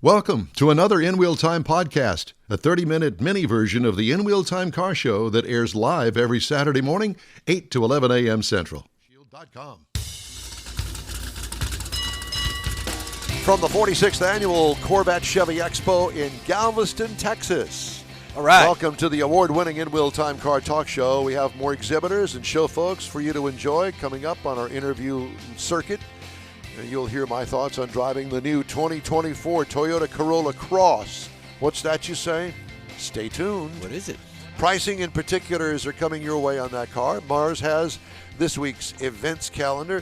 Welcome to another In Wheel Time podcast, a 30-minute mini version of the In Wheel Time car show that airs live every Saturday morning, 8 to 11 a.m. Central. Shield.com. From the 46th Annual Corvette Chevy Expo in Galveston, Texas. All right. Welcome to the award-winning In Wheel Time Car Talk Show. We have more exhibitors and show folks for you to enjoy coming up on our interview circuit. And you'll hear my thoughts on driving the new 2024 Toyota Corolla Cross. What's that you say? Stay tuned. What is it? Pricing and particulars are coming your way on that car. Mars has this week's events calendar,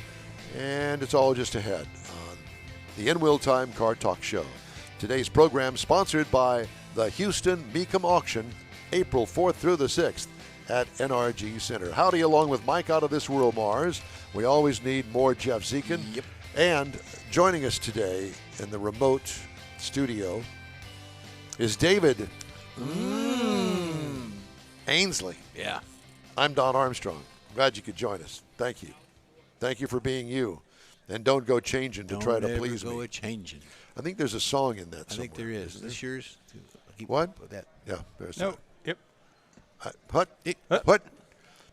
and it's all just ahead on the In Wheel Time Car Talk Show. Today's program sponsored by the Houston Mecum Auction, April 4th through the 6th at NRG Center. Howdy, along with Mike out of this world, Mars. We always need more Jeff Zekin. Yep. And joining us today in the remote studio is David Ainsley. Yeah. I'm Don Armstrong. Glad you could join us. Thank you. Thank you for being you. And don't go changing to try to please me. Don't go a-changing. I think there's a song in that I somewhere. think there is. Is this yours? What? That. Yeah, there's No. Yep. What? What?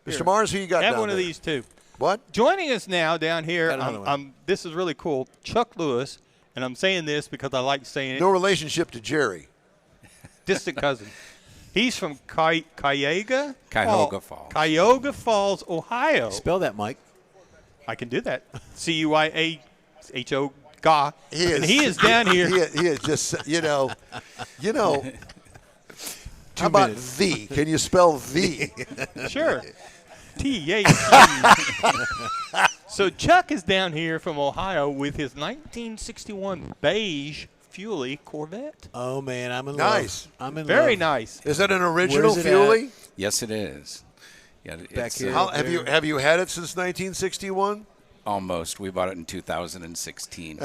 Mr. Mars, who you got Have down one of there? these too. What? Joining us now down here, Got another one. this is really cool. Chuck Lewis, and I'm saying this because I like saying it. No relationship to Jerry. Distant cousin. He's from Cuyahoga Falls, Ohio. Spell that, Mike. I can do that. C-U-Y-A-H-O. Ga. And he is down here. He is just, you know. How about the? Can you spell the? Sure. T-H-E. So Chuck is down here from Ohio with his 1961 beige fuely Corvette. Oh, man, I'm in Nice. love. I'm in Very love. nice. Is that an original Where's it fuely? Yes, it is. Yeah, Back it's here. How, have you had it since 1961? almost. We bought it in 2016.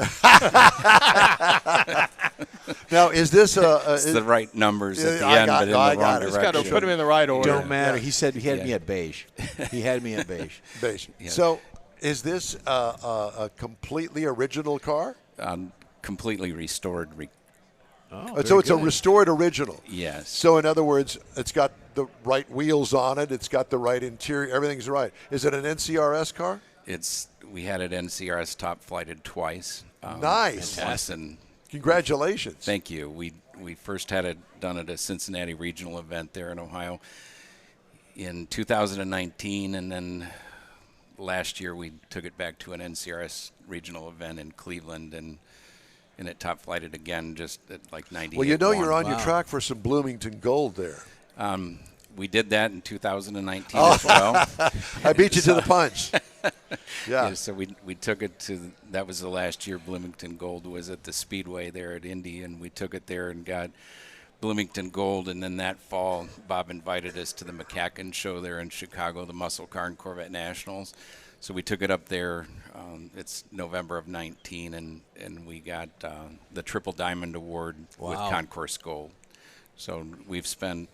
Now, is this It's the right numbers at the end, but in the wrong Just got to direction. put them in the right order. Don't matter. Yeah. He said he had Yeah. me at beige. He had me at beige. beige? Yeah. So, is this a completely original car? Completely restored. Oh, So it's a very good. restored original. Yes. So in other words, it's got the right wheels on it. It's got the right interior. Everything's right. Is it an NCRS car? We had it NCRS top flighted twice. Nice. Once in, Congratulations. thank you. We first had it done at a Cincinnati regional event there in Ohio in 2019, and then last year we took it back to an NCRS regional event in Cleveland, and it top flighted again just at like 98. Well, you know you're on your Wow. track for some Bloomington Gold there. We did that in 2019 as well. I beat you to the punch. Yeah. Yeah, so we took it to, that was the last year Bloomington Gold was at the Speedway there at Indy, and we took it there and got Bloomington Gold, and then that fall Bob invited us to the McCacken show there in Chicago, the Muscle Car and Corvette Nationals. So we took it up there. It's November of 19, and we got the Triple Diamond Award with Wow. Concourse Gold. So we've spent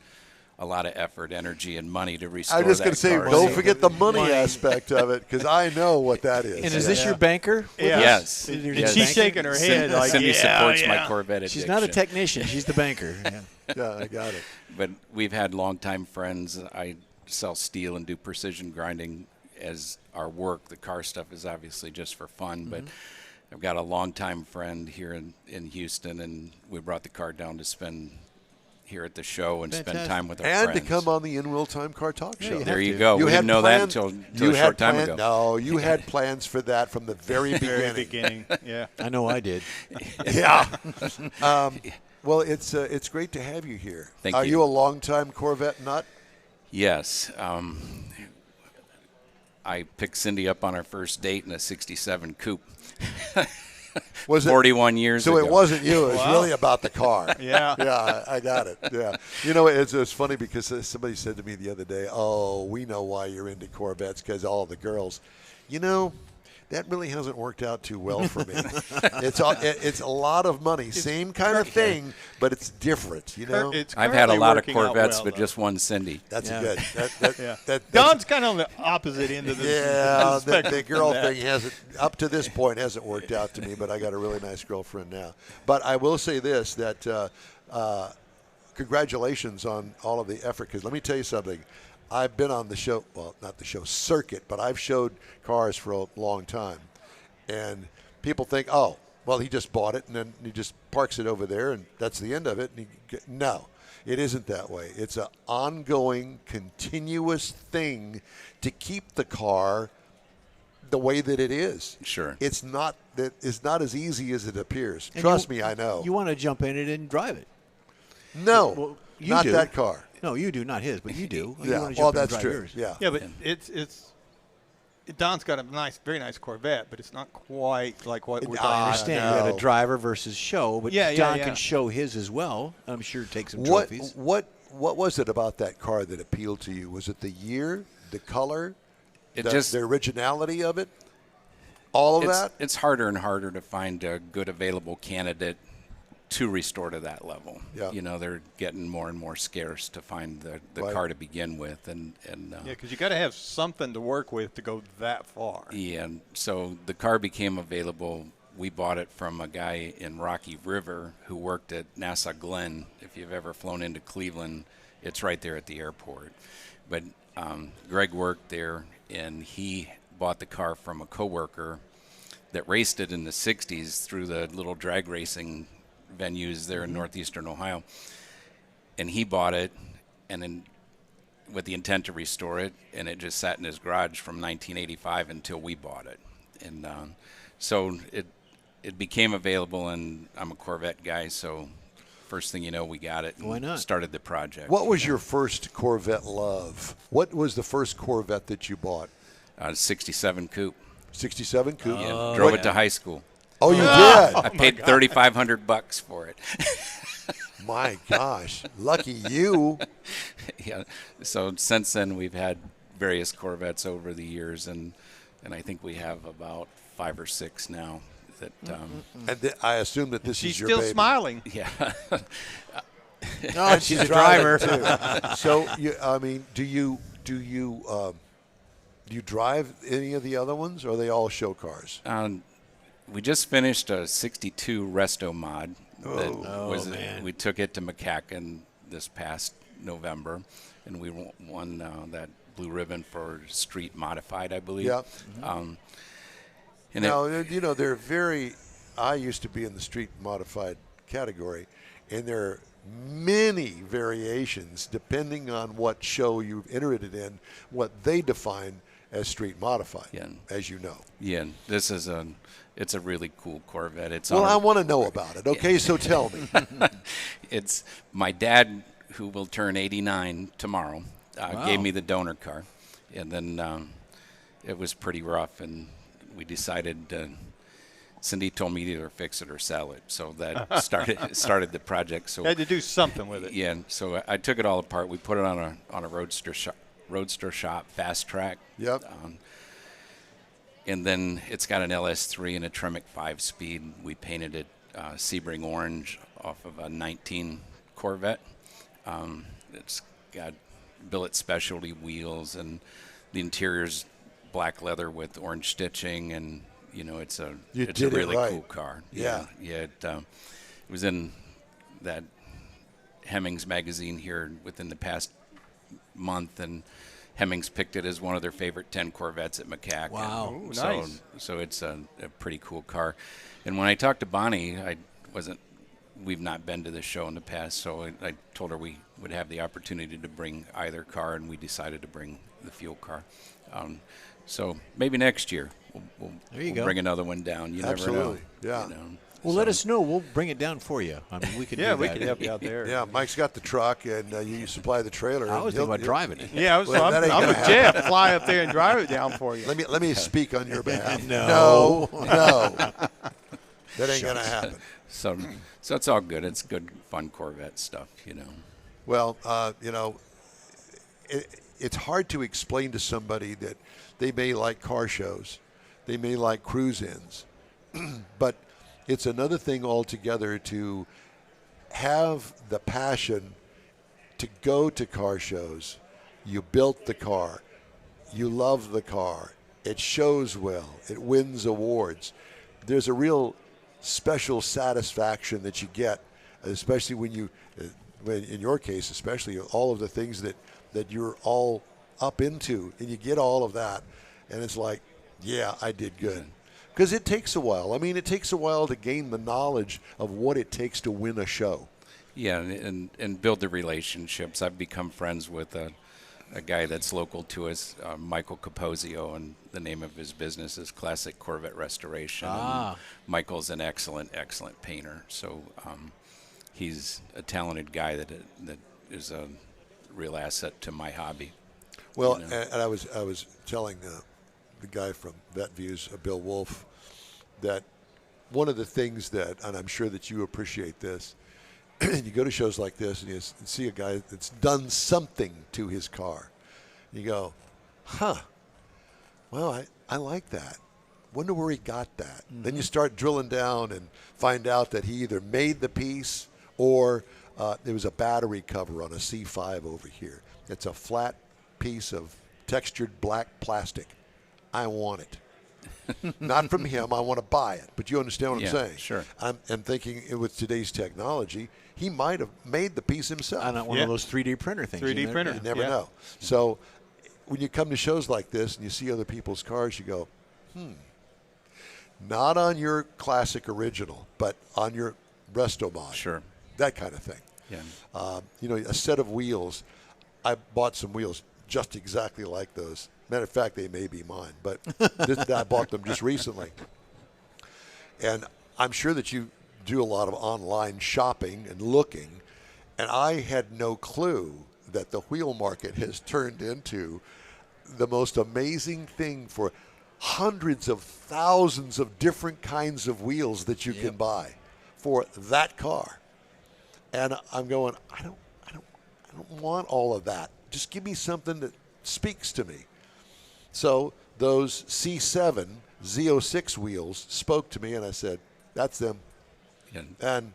a lot of effort, energy, and money to restore I'm just that going to say, car. don't So- forget the money aspect of it, because I know what that is. And is this your banker? Yeah. Yes. Is your And Yes. she's banker? shaking her head like, Cindy yeah, supports yeah. my Corvette addiction. She's not a technician. She's the banker. Yeah. Yeah, I got it. But we've had longtime friends. I sell steel and do precision grinding as our work. The car stuff is obviously just for fun, but I've got a longtime friend here in Houston, and we brought the car down to spend here at the show and spend Fantastic. time with our And friends. to come on the In Real Time Car Talk Show. you There have you to. go. You We had didn't know that planned- until you a had short time planned- ago. No, you had plans for that from the very Very beginning. beginning. Yeah. I know I did. Yeah. Well, it's great to have you here. Thank Are you. you a longtime Corvette nut? Yes. I picked Cindy up on our first date in a 67 coupe. Was it 41 years So ago. it wasn't you. It was Wow. really about the car. Yeah. Yeah, I got it. Yeah. You know, it's funny because somebody said to me the other day, "Oh, we know why you're into Corvettes, because all the girls." You know, that really hasn't worked out too well for me. It's a lot of money, same kind of thing, but it's different, you know. I've had a lot of working out Corvettes, well, but though. just one Cindy. That's Yeah. a good. That's Don's kind of on the opposite end of the yeah, spectrum the from girl that. thing hasn't, up to this point, hasn't worked out to me, but I got a really nice girlfriend now. But I will say this, that congratulations on all of the effort, because let me tell you something. I've been on the show, well, not the show circuit, but I've showed cars for a long time. And people think, oh, well, he just bought it and then he just parks it over there and that's the end of it. And no, it isn't that way. It's an ongoing, continuous thing to keep the car the way that it is. Sure. It's not as easy as it appears. And Trust me, I know. You want to jump in it and drive it. No, Well, you not do. that car. No, you do, not his, but you do. You Yeah, wanna well, jump in and that's drive true. yours. Yeah. Yeah, but Don's got a very nice Corvette, but it's not quite like what we're I talking I about. understand you got a driver versus show, but Yeah, yeah, Don yeah. can show his as well. I'm sure take some What trophies. was it about that car that appealed to you? Was it the year, the color, the originality of it? All of that? It's harder and harder to find a good available candidate to restore to that level. Yeah. You know, they're getting more and more scarce to find the Right. car to begin with. And Yeah, because you got to have something to work with to go that far. yeah, and so the car became available. We bought it from a guy in Rocky River who worked at NASA Glenn. If you've ever flown into Cleveland, it's right there at the airport. But Greg worked there, and he bought the car from a coworker that raced it in the 60s through the little drag racing venues there in northeastern Ohio. And he bought it and then with the intent to restore it, and it just sat in his garage from 1985 until we bought it. And so it became available, and I'm a Corvette guy, so first thing you know, we got it and Why not? started the project. What was your first Corvette love? What was the first Corvette that you bought? 67 coupe. 67 coupe? Yeah, drove it to high school. Oh, you did? I paid $3,500 for it. My gosh. Lucky you. Yeah. So since then, we've had various Corvettes over the years, and I think we have about 5 or 6 now. That And I assume that this She's is your still baby. smiling. yeah. Oh, she's a driver. Too. So, do you drive any of the other ones, or are they all show cars? We just finished a 62 Resto mod. man. We took it to McCacken this past November, and we won that blue ribbon for street modified, I believe. Yeah. And Now, they're very. I used to be in the street modified category, and there are many variations depending on what show you've entered it in, what they define as street modified, Yeah. as you know. yeah, this is it's a really cool Corvette. It's Well, on I a- want to know about it. Okay, so tell me. It's my dad, who will turn 89 tomorrow, gave me the donor car, and then it was pretty rough, and we decided. Cindy told me to either fix it or sell it, so that started the project. So Had to do something with it. yeah, so I took it all apart. We put it on a roadster shop fast track. Yep. And then it's got an LS3 and a Tremec 5-speed. We painted it Sebring orange off of a 19 Corvette. It's got billet specialty wheels, and the interior's black leather with orange stitching, and it's a did it really right. cool car. Yeah. It was in that Hemmings magazine here within the past month, and Hemmings picked it as one of their favorite 10 Corvettes at McCacken. Wow. Ooh, So, nice. so it's a pretty cool car. And when I talked to Bonnie, we've not been to this show in the past, so I told her we would have the opportunity to bring either car, and we decided to bring the fuel car. So maybe next year we'll go. bring another one down. You never Absolutely, know. yeah. Well, let us know. We'll bring it down for you. I mean, we could Yeah, do we that. can help you out there. Yeah, Mike's got the truck, and you supply the trailer. I and was thinking about driving it. Yeah, Well, that ain't I'm gonna with Jeff. Fly up there and drive it down for you. Let me speak on your behalf. No. No. That ain't gonna happen. So it's all good. It's good, fun Corvette stuff. Well, it's hard to explain to somebody that they may like car shows, They may like cruise-ins. But it's another thing altogether to have the passion to go to car shows. You built the car. You love the car. It shows well. It wins awards. There's a real special satisfaction that you get, especially when in your case, especially all of the things that you're all up into, and you get all of that, and it's like, yeah, I did good. Because it takes a while. I mean, it takes a while to gain the knowledge of what it takes to win a show. Yeah, and build the relationships. I've become friends with a guy that's local to us, Michael Capozio, and the name of his business is Classic Corvette Restoration. And Michael's an excellent painter. So he's a talented guy that is a real asset to my hobby. Well, and I was telling the guy from Vet Views, Bill Wolf, that one of the things that, and I'm sure that you appreciate this, you go to shows like this and you see a guy that's done something to his car. You go, well, I like that. Wonder where he got that. Mm-hmm. Then you start drilling down and find out that he either made the piece or there was a battery cover on a C5 over here. It's a flat piece of textured black plastic. I want it. Not from him. I want to buy it. But you understand what I'm saying? Sure. I'm thinking with today's technology, he might have made the piece himself. On one of those 3D printer things. 3D printer. You never know. So when you come to shows like this and you see other people's cars, you go, not on your classic original, but on your resto mod. Sure. That kind of thing. Yeah. A set of wheels. I bought some wheels just exactly like those. Matter of fact, they may be mine, but I bought them just recently. And I'm sure that you do a lot of online shopping and looking, and I had no clue that the wheel market has turned into the most amazing thing for hundreds of thousands of different kinds of wheels that you can buy for that car. And I'm going, I don't want all of that. Just give me something that speaks to me. So those C7 Z06 wheels spoke to me, and I said, that's them. Yeah. And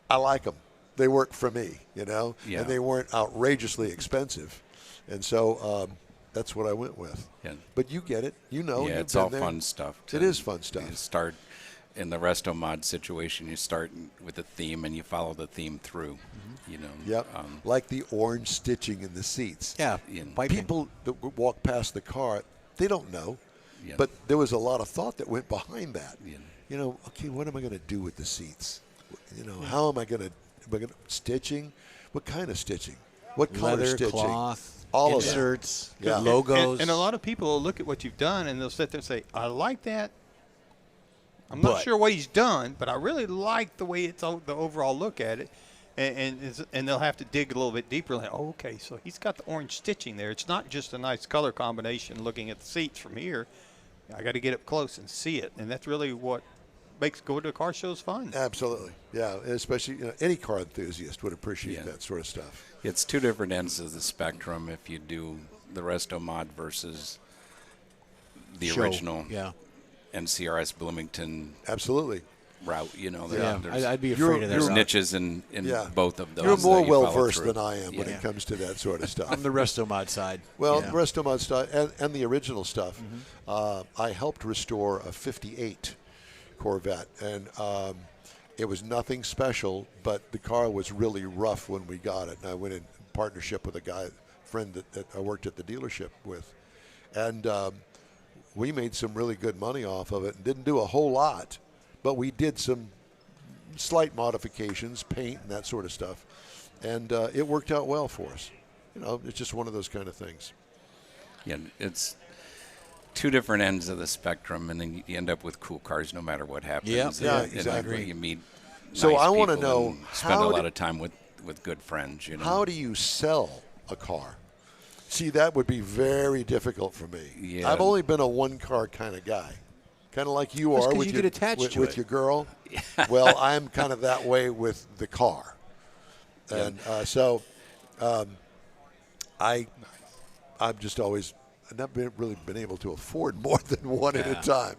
I like them. They work for me, Yeah. and they weren't outrageously expensive. And so that's what I went with. Yeah. But you get it. You know. Yeah, you've it's been all there. fun stuff. It is fun stuff. You start in the resto mod situation. You start with a theme, and you follow the theme through. Yep. Like the orange stitching in the seats. Yeah. People that walk past the car, they don't know. Yeah. But there was a lot of thought that went behind that. Yeah. Okay, what am I going to do with the seats? How am I going to stitching? What kind of stitching? What color Leather, stitching? cloth, all inserts, of that. Yeah. logos. And a lot of people will look at what you've done and they'll sit there and say, I like that. I'm not sure what he's done, but I really like the way it's the overall look at it. And they'll have to dig a little bit deeper. Like, okay, so he's got the orange stitching there. It's not just a nice color combination looking at the seats from here. I got to get up close and see it. And that's really what makes going to car shows fun. Absolutely. Yeah, especially any car enthusiast would appreciate that sort of stuff. It's two different ends of the spectrum if you do the resto mod versus the original NCRS Bloomington Absolutely. route. I'd be afraid of that. There's niches in both of those. You're more that well-versed than I am when it comes to that sort of stuff. I'm the resto mod side. Well, the resto mod stuff and the original stuff. I helped restore a 58 Corvette, and it was nothing special, but the car was really rough when we got it. And I went in partnership with a friend that I worked at the dealership with. And we made some really good money off of it and didn't do a whole lot, but we did some slight modifications, paint and that sort of stuff. And it worked out well for us. It's just one of those kind of things. Yeah, it's two different ends of the spectrum, and then you end up with cool cars no matter what happens. Yeah, and exactly. You meet So nice I want to people know and spend a lot of time with good friends. How do you sell a car? See, that would be very difficult for me. Yeah. I've only been a one-car kind of guy, kind of like you are with you get attached to with it. your girl. Well, I'm kind of that way with the car, and so I've just always not really been able to afford more than one at a time.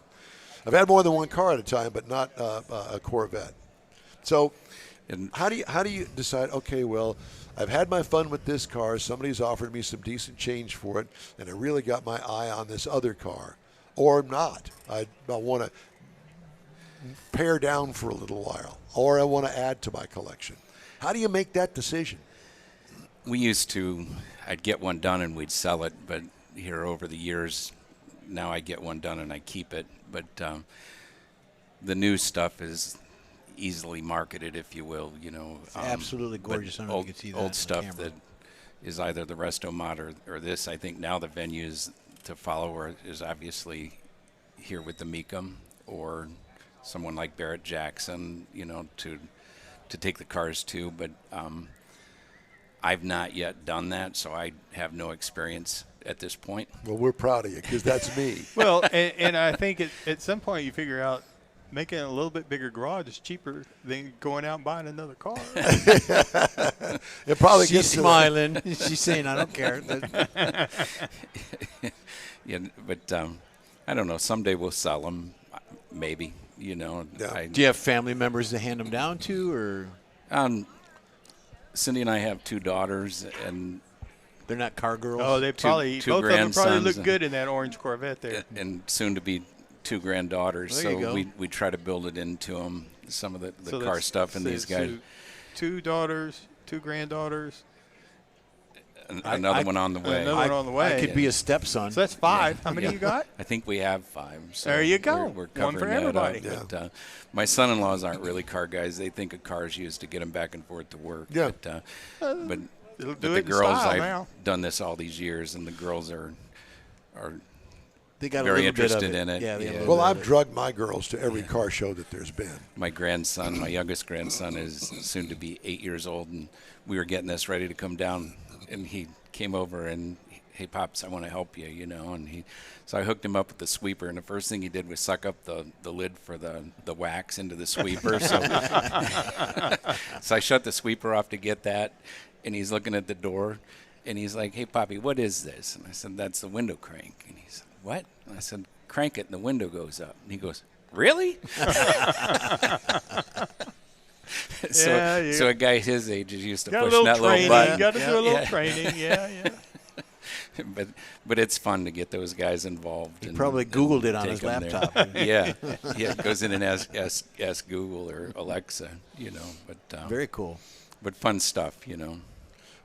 I've had more than one car at a time, but not a Corvette. So how do you decide, okay, well, I've had my fun with this car. Somebody's offered me some decent change for it, and I really got my eye on this other car. Or not. I want to pare down for a little while, or I want to add to my collection. How do you make that decision? I'd get one done and we'd sell it, but here over the years, now I get one done and I keep it. But the new stuff is easily marketed, if you will. It's absolutely gorgeous. I don't know if you can see that old on stuff camera. that is either the Resto Mod or this. I think now the venues to follow is obviously here with the Mecum or someone like Barrett Jackson, to take the cars to. But I've not yet done that, so I have no experience at this point. Well, we're proud of you because that's me. Well, and I think at some point you figure out making a little bit bigger garage is cheaper than going out and buying another car. It probably She's gets smiling. She's saying, I don't care. Yeah, but I don't know. Someday we'll sell them, maybe. Yeah. Do you have family members to hand them down to, or Cindy and I have 2 daughters, and they're not car girls? Oh, they probably two both of them probably grandsons look good in that orange Corvette there. and soon to be 2 granddaughters. There you So go. we try to build it into them, some of the So car that's- stuff, and so these guys. 2 daughters, 2 granddaughters. Another one on the way. Another one on the way. I could be a stepson. So that's 5. How many Yeah. you got? I think we have 5. So There you go. We're One covering for that everybody. up. But, my son-in-laws aren't really car guys. They think a car is used to get them back and forth to work. Yeah. But It'll but do the it in girls, style I've now. done this all these years, and the girls are They got very a little bit of interested in it. Yeah, they have a Yeah. little Well, bit I've of it. drugged my girls to every car show that there's been. my grandson. My youngest grandson is soon to be 8 years old, and we were getting this ready to come down, and he came over and, hey, Pops, I want to help you, and so I hooked him up with the sweeper, and the first thing he did was suck up the lid for the wax into the sweeper. So, so I shut the sweeper off to get that, and he's looking at the door, and he's like, hey, Poppy, what is this? And I said, that's the window crank. And he said, what? And I said, crank it, and the window goes up. And he goes, really? So a guy his age is used to Got a pushing little that little training. button. Got to do a little Yeah. training. Yeah. But it's fun to get those guys involved. He probably Googled it on take his them there. laptop. Yeah, goes in and ask Google or Alexa, Very cool. but fun stuff,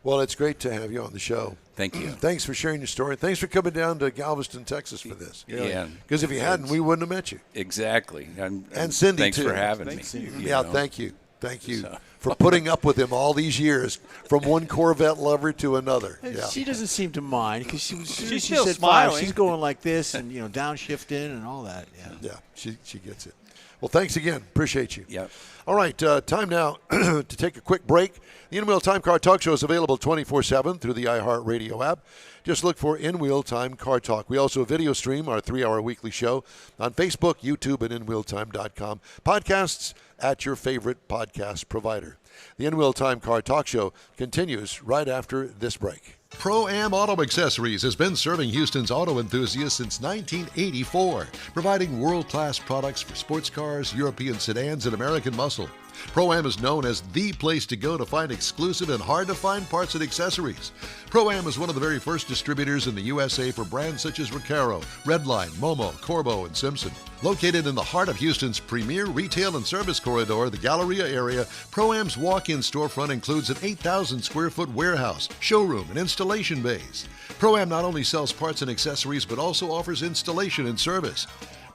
Well, it's great to have you on the show. Thank you. Thanks for sharing your story. Thanks for coming down to Galveston, Texas for this. Yeah, Because if you hadn't, we wouldn't have met you. exactly. And Cindy, thanks too. for having Thanks, me. Cindy. Yeah, thank you. Thank you for putting up with him all these years, from one Corvette lover to another. Yeah. She doesn't seem to mind because she She's she still said smiling. 5. She's going like this and downshifting and all that. Yeah. Yeah, she gets it. Well, thanks again. Appreciate you. Yep. All right, time now to take a quick break. The In-Wheel Time Car Talk Show is available 24/7 through the iHeartRadio app. Just look for In-Wheel Time Car Talk. We also video stream our 3-hour weekly show on Facebook, YouTube, and InWheelTime.com. Podcasts at your favorite podcast provider. The In-Wheel Time Car Talk Show continues right after this break. Pro-Am Auto Accessories has been serving Houston's auto enthusiasts since 1984, providing world-class products for sports cars, European sedans, and American muscle. Pro-Am is known as the place to go to find exclusive and hard-to-find parts and accessories. Pro-Am is one of the very first distributors in the USA for brands such as Recaro, Redline, Momo, Corbo, and Simpson. Located in the heart of Houston's premier retail and service corridor, the Galleria area, Pro-Am's walk-in storefront includes an 8,000-square-foot warehouse, showroom, and installation bays. Pro-Am not only sells parts and accessories, but also offers installation and service.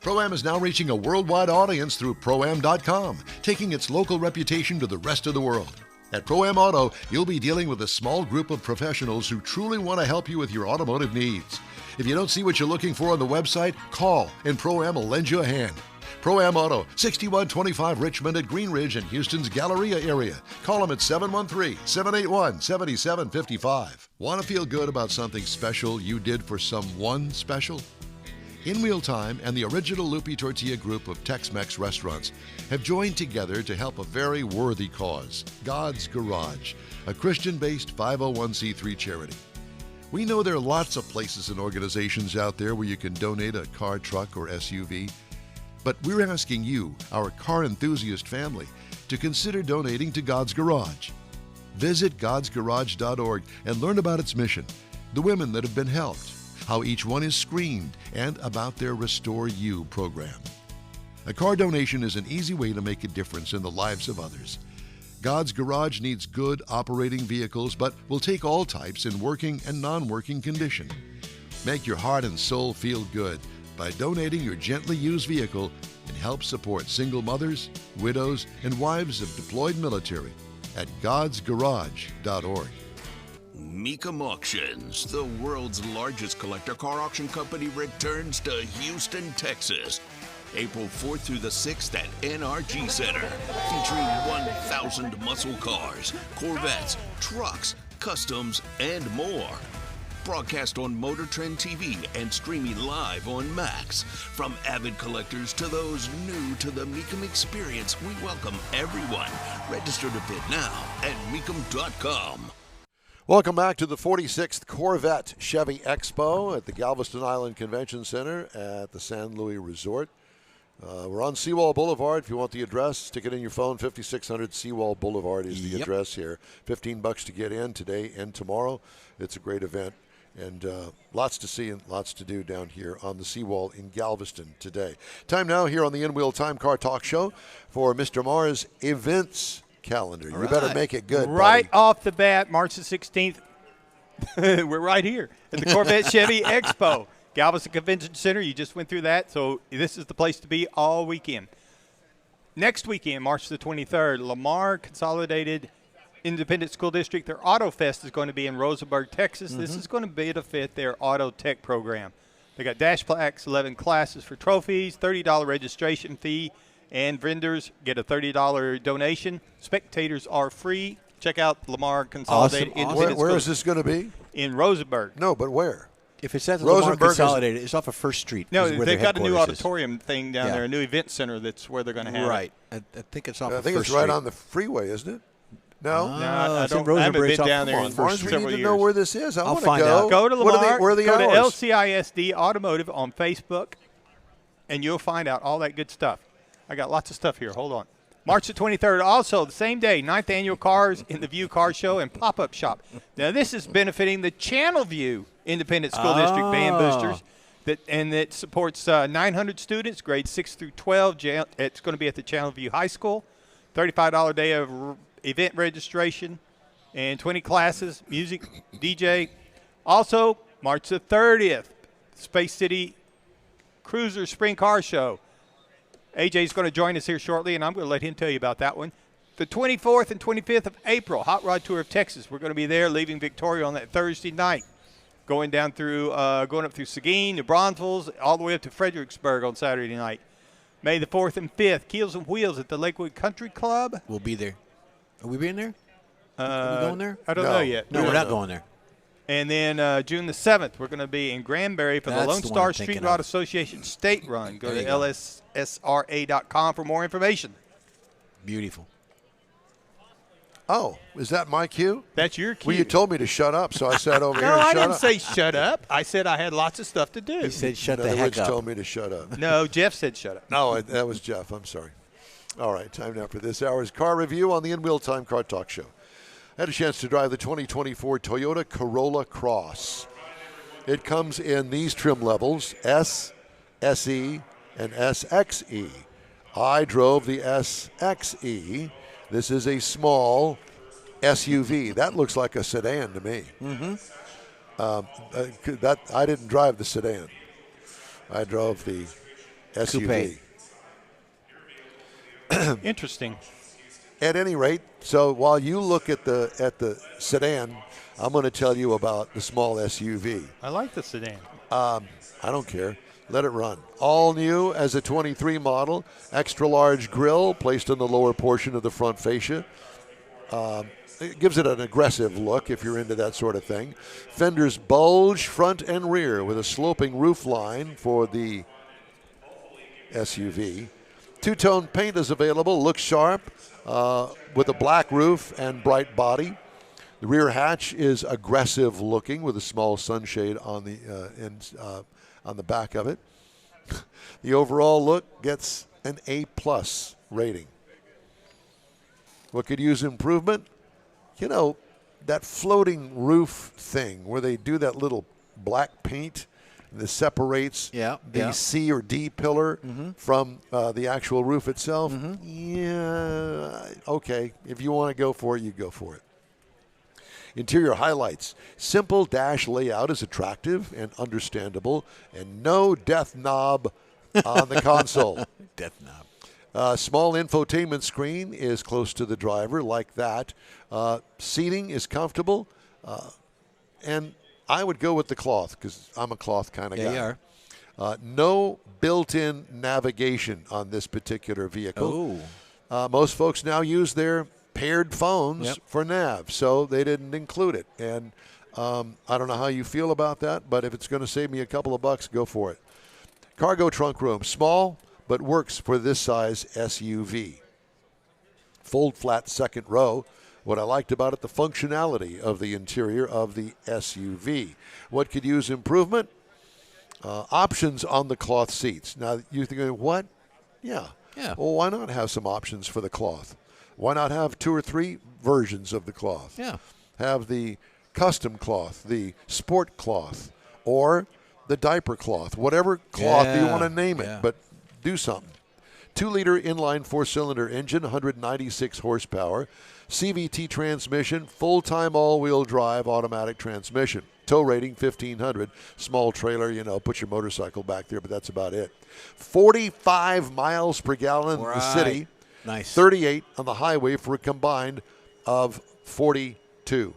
Pro-Am is now reaching a worldwide audience through Pro-Am.com, taking its local reputation to the rest of the world. At Pro-Am Auto, you'll be dealing with a small group of professionals who truly want to help you with your automotive needs. If you don't see what you're looking for on the website, call and Pro-Am will lend you a hand. Pro-Am Auto, 6125 Richmond at Green Ridge in Houston's Galleria area. Call them at 713-781-7755. Want to feel good about something special you did for someone special? In-Wheel Time and the original Lupi Tortilla group of Tex-Mex restaurants have joined together to help a very worthy cause, God's Garage, a Christian-based 501c3 charity. We know there are lots of places and organizations out there where you can donate a car, truck, or SUV. But we're asking you, our car enthusiast family, to consider donating to God's Garage. Visit godsgarage.org and learn about its mission, the women that have been helped, how each one is screened, and about their Restore You program. A car donation is an easy way to make a difference in the lives of others. God's Garage needs good operating vehicles, but will take all types in working and non-working condition. Make your heart and soul feel good by donating your gently used vehicle and help support single mothers, widows, and wives of deployed military at godsgarage.org. Mecum Auctions, the world's largest collector car auction company, returns to Houston, Texas. April 4th through the 6th at NRG Center, featuring 1,000 muscle cars, Corvettes, trucks, customs, and more. Broadcast on Motor Trend TV and streaming live on Max. From avid collectors to those new to the Mecum experience, we welcome everyone. Register to bid now at mecum.com. Welcome back to the 46th Corvette Chevy Expo at the Galveston Island Convention Center at the San Luis Resort. We're on Seawall Boulevard. If you want the address, stick it in your phone. 5600 Seawall Boulevard is the address here. $15 to get in today and tomorrow. It's a great event, and lots to see and lots to do down here on the Seawall in Galveston today. Time now here on the In-Wheel Time Car Talk Show for Mr. Mars events calendar. You better make it good, Right buddy. off the bat, March the 16th, we're right here at the Corvette Chevy Expo. Galveston Convention Center, you just went through that, so this is the place to be all weekend. Next weekend, March the 23rd, Lamar Consolidated Independent School District, their Auto Fest is going to be in Rosenberg, Texas. This is going to benefit their auto tech program. They got dash plaques, 11 classes for trophies, $30 registration fee, and vendors get a $30 donation. Spectators are free. Check out Lamar Consolidated Independent Where School is this going to be? in Rosenberg. No, but where? If it's at the Rosenberg Lamar is- Consolidated, it's off of First Street. No, is where their they've got a new headquarters is. auditorium thing down there, a new event center that's where they're going to have Right. it. I think it's off I of think First it's right Street. on the freeway, isn't it? No? No, I it's in don't. I haven't Rosenberg. been It's off down there on in First Mars, we Street. need several to know years. where this is. I I'll want to find go. out. Go to Lamar. Where are the go hours? to LCISD Automotive on Facebook, and you'll find out all that good stuff. I got lots of stuff here. Hold on. March the 23rd, also the same day, 9th Annual Cars in the View Car Show and Pop-Up Shop. Now, this is benefiting the Channel View Independent School District Band Boosters, that supports 900 students, grades 6 through 12. It's going to be at the Channel View High School. $35 day of event registration and 20 classes, music, DJ. Also, March the 30th, Space City Cruiser Spring Car Show. AJ's going to join us here shortly, and I'm going to let him tell you about that one. The 24th and 25th of April, Hot Rod Tour of Texas. We're going to be there, leaving Victoria on that Thursday night, going up through Seguin, New Braunfels, all the way up to Fredericksburg on Saturday night. May the 4th and 5th, Keels and Wheels at the Lakewood Country Club. We'll be there. Are we being there? Are we going there? I don't No. know yet. No, we're not going there. And then June the 7th, we're going to be in Granbury for That's the Lone the one Star I'm Street thinking Rod of. Association State Run. Go There to you go. lssra.com for more information. Beautiful. Oh, is that my cue? That's your cue. Well, you told me to shut up, so I sat over here No, and I shut didn't up. say shut up. I said I had lots of stuff to do. He said shut In the other heck words, up. told me to shut up. No, Jeff said shut up. No, that was Jeff. I'm sorry. All right, time now for this hour's car review on the In-Wheel Time Car Talk Show. I had a chance to drive the 2024 Toyota Corolla Cross. It comes in these trim levels, S, SE, and SXE. I drove the SXE. This is a small SUV. That looks like a sedan to me. I didn't drive the sedan. I drove the SUV. Interesting. At any rate, so while you look at the sedan, I'm going to tell you about the small SUV. I like the sedan. I don't care. Let it run. All new as a 23 model, extra large grille placed in the lower portion of the front fascia. It gives it an aggressive look if you're into that sort of thing. Fenders bulge front and rear with a sloping roof line for the SUV. Two-tone paint is available, looks sharp with a black roof and bright body. The rear hatch is aggressive looking with a small sunshade on the back of it. The overall look gets an A+ rating. What could use improvement? You know, that floating roof thing where they do that little black paint that separates the C or D pillar from the actual roof itself. Yeah, okay. If you want to go for it, you go for it. Interior highlights. Simple dash layout is attractive and understandable, and no death knob on the console. Death knob. Small infotainment screen is close to the driver, like that. Seating is comfortable, and I would go with the cloth because I'm a cloth kind of guy. You are. No built-in navigation on this particular vehicle. Most folks now use their paired phones for nav, so they didn't include it. And I don't know how you feel about that, but if it's going to save me a couple of bucks, go for it. Cargo trunk room, small, but works for this size SUV. Fold flat second row. What I liked about it, the functionality of the interior of the SUV. What could use improvement? Options on the cloth seats. Now, you're thinking, what? Yeah. Well, why not have some options for the cloth? Why not have 2 or 3 versions of the cloth? Yeah. Have the custom cloth, the sport cloth, or the diaper cloth, whatever cloth you want to name it, but do something. 2-liter inline 4-cylinder engine, 196 horsepower. CVT transmission, full-time all-wheel drive automatic transmission. Tow rating, 1,500. Small trailer, put your motorcycle back there, but that's about it. 45 miles per gallon in the city. Nice. 38 on the highway for a combined of 42.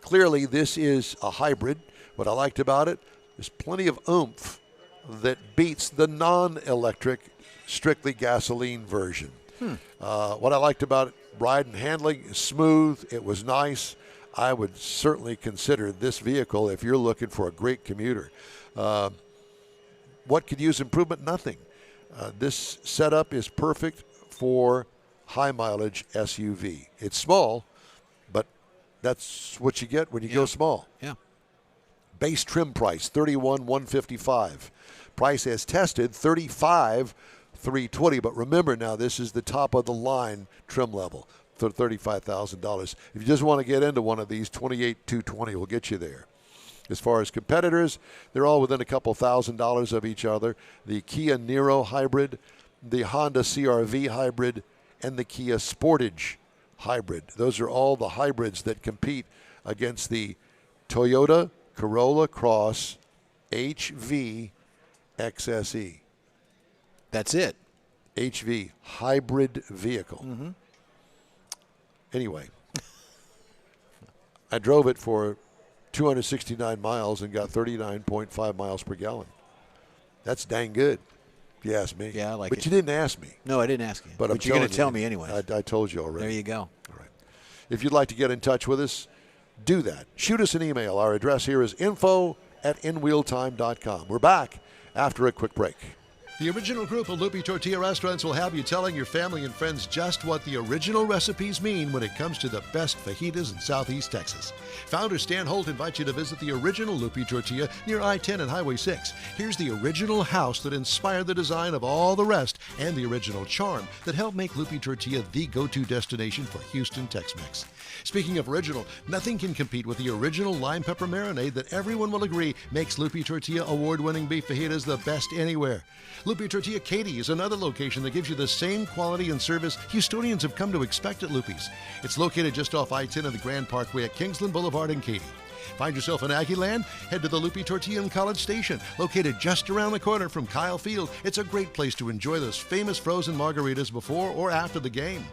Clearly, this is a hybrid. What I liked about it, there's plenty of oomph that beats the non-electric, strictly gasoline version. What I liked about it, ride and handling is smooth. It was nice. I would certainly consider this vehicle if you're looking for a great commuter. What could use improvement? Nothing. This setup is perfect for high mileage SUV. It's small, but that's what you get when you go small. Yeah. Base trim price, $31,155. Price as tested, $35,320. But remember now, this is the top of the line trim level for $35,000. If you just want to get into one of these, $28,220 will get you there. As far as competitors, they're all within a couple $1,000s of each other. The Kia Niro hybrid, the Honda CR-V hybrid, and the Kia Sportage hybrid. Those are all the hybrids that compete against the Toyota Corolla Cross HV XSE. That's it. HV, hybrid vehicle. Anyway, I drove it for 269 miles and got 39.5 miles per gallon. That's dang good, if you ask me. Yeah, I like but it. you didn't ask me. No, I didn't ask you. But you're going to tell me anyway. I told you already. There you go. All right. If you'd like to get in touch with us, do that. Shoot us an email. Our address here is info@inwheeltime.com. We're back after a quick break. The original group of Lupi Tortilla restaurants will have you telling your family and friends just what the original recipes mean when it comes to the best fajitas in Southeast Texas. Founder Stan Holt invites you to visit the original Lupi Tortilla near I-10 and Highway 6. Here's the original house that inspired the design of all the rest and the original charm that helped make Lupi Tortilla the go-to destination for Houston Tex-Mex. Speaking of original, nothing can compete with the original lime pepper marinade that everyone will agree makes Lupi Tortilla award-winning beef fajitas the best anywhere. Lupi Tortilla Katy is another location that gives you the same quality and service Houstonians have come to expect at Lupi's. It's located just off I-10 of the Grand Parkway at Kingsland Boulevard in Katy. Find yourself in Aggieland? Head to the Lupi Tortilla in College Station, located just around the corner from Kyle Field. It's a great place to enjoy those famous frozen margaritas before or after the game.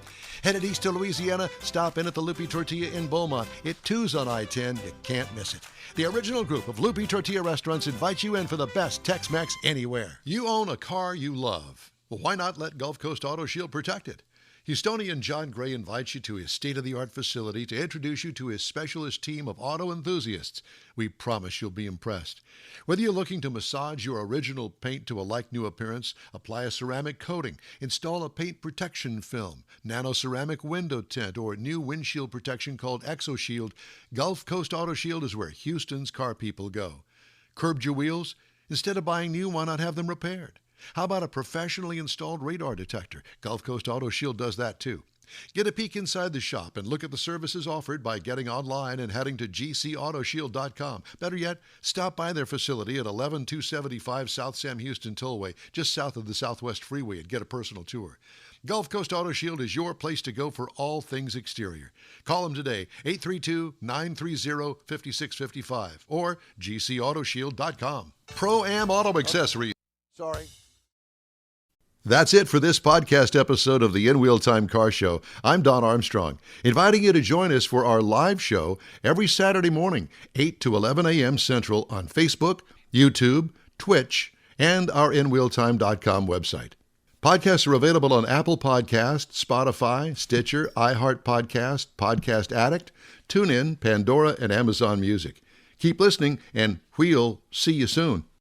Headed east to Louisiana, stop in at the Lupi Tortilla in Beaumont. It too's on I-10. You can't miss it. The original group of Lupi Tortilla restaurants invites you in for the best Tex-Mex anywhere. You own a car you love. Well, why not let Gulf Coast Auto Shield protect it? Houstonian John Gray invites you to his state-of-the-art facility to introduce you to his specialist team of auto enthusiasts. We promise you'll be impressed. Whether you're looking to massage your original paint to a like-new appearance, apply a ceramic coating, install a paint protection film, nano-ceramic window tint, or new windshield protection called ExoShield, Gulf Coast Auto Shield is where Houston's car people go. Curbed your wheels? Instead of buying new, why not have them repaired? How about a professionally installed radar detector? Gulf Coast Auto Shield does that too. Get a peek inside the shop and look at the services offered by getting online and heading to gcautoshield.com. Better yet, stop by their facility at 11275 South Sam Houston Tollway, just south of the Southwest Freeway, and get a personal tour. Gulf Coast Auto Shield is your place to go for all things exterior. Call them today, 832-930-5655 or gcautoshield.com. Pro-Am Auto Accessories. Sorry. That's it for this podcast episode of the In Wheel Time Car Show. I'm Don Armstrong, inviting you to join us for our live show every Saturday morning, 8 to 11 a.m. Central on Facebook, YouTube, Twitch, and our InWheelTime.com website. Podcasts are available on Apple Podcasts, Spotify, Stitcher, iHeart Podcast, Podcast Addict, TuneIn, Pandora, and Amazon Music. Keep listening, and we'll see you soon.